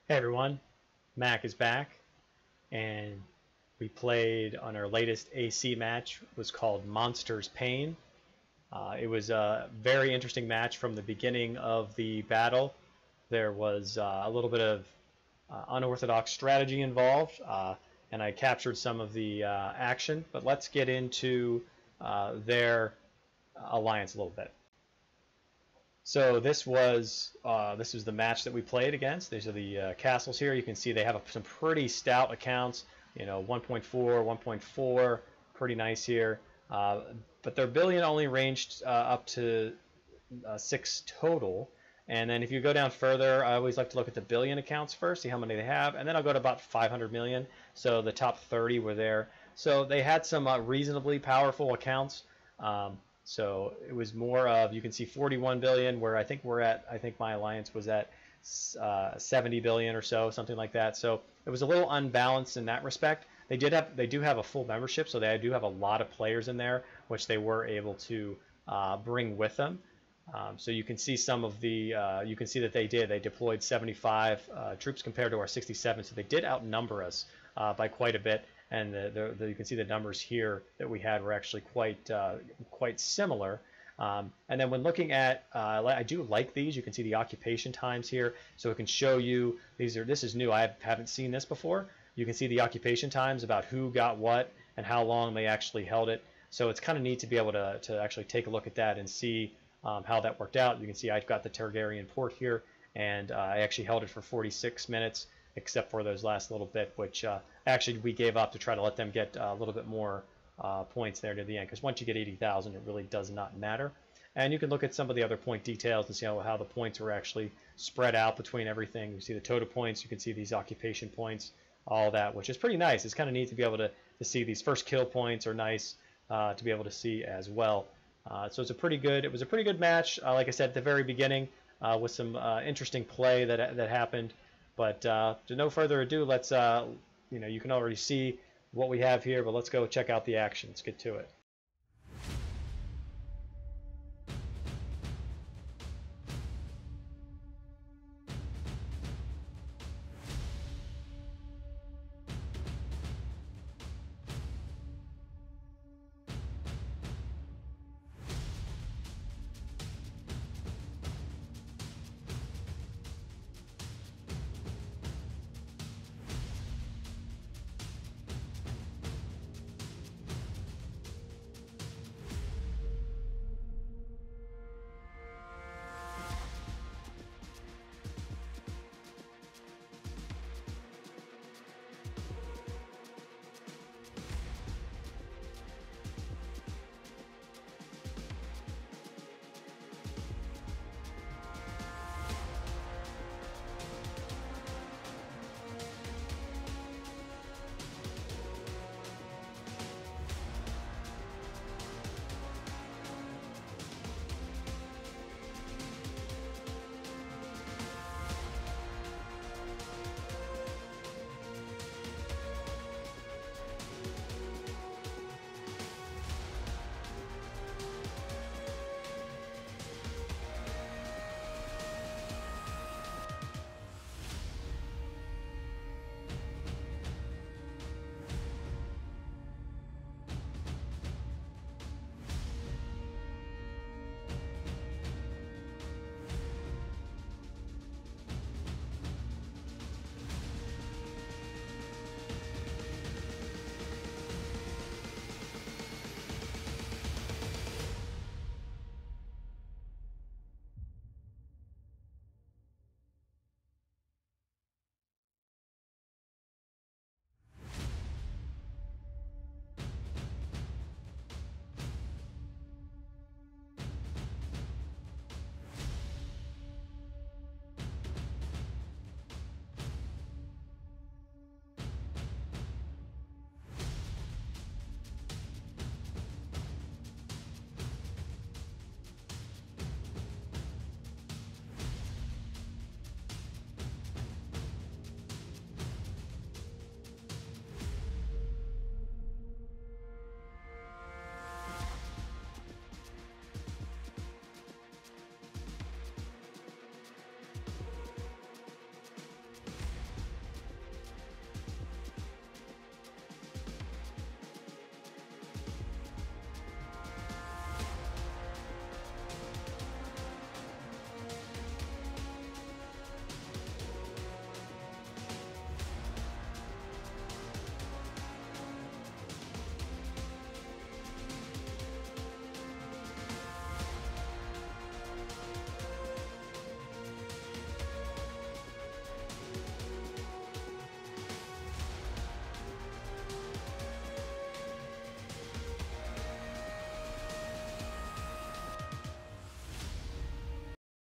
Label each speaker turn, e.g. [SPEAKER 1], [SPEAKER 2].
[SPEAKER 1] Hey everyone, Mac is back, and we played on our latest AC match. It was called Monster's Pain. It was a very interesting match from the beginning of the battle. There was a little bit of unorthodox strategy involved, and I captured some of the action. But let's get into their alliance a little bit. So this was the match that we played against. These are the castles here. You can see they have some pretty stout accounts. 1.4, 1.4, pretty nice here. But their billion only ranged up to 6 total. And then if you go down further, I always like to look at the billion accounts first, see how many they have, and then I'll go to about 500 million. So the top 30 were there. So they had some reasonably powerful accounts. So it was more of, you can see 41 billion, where I think my alliance was at 70 billion or so, something like that. So it was a little unbalanced in that respect. They do have a full membership, so they do have a lot of players in there, which they were able to bring with them. So you can see some of the, you can see that they deployed 75 troops compared to our 67, so they did outnumber us by quite a bit. And you can see the numbers here that we had were actually quite similar. And then when looking at, I do like these. You can see the occupation times here, so it can show you this is new. I haven't seen this before. You can see the occupation times about who got what and how long they actually held it. So it's kind of neat to be able to actually take a look at that and see how that worked out. You can see I've got the Targaryen port here, and I actually held it for 46 minutes, except for those last little bit, which actually we gave up to try to let them get a little bit more points there to the end, because once you get 80,000, it really does not matter. And you can look at some of the other point details to see how the points were actually spread out between everything. You see the total points, you can see these occupation points, all that, which is pretty nice. It's kind of neat to be able to see these first kill points are nice to be able to see as well. So it was a pretty good match, like I said at the very beginning, with some interesting play that happened. But to no further ado, let's you can already see what we have here, but let's go check out the action. Let's get to it.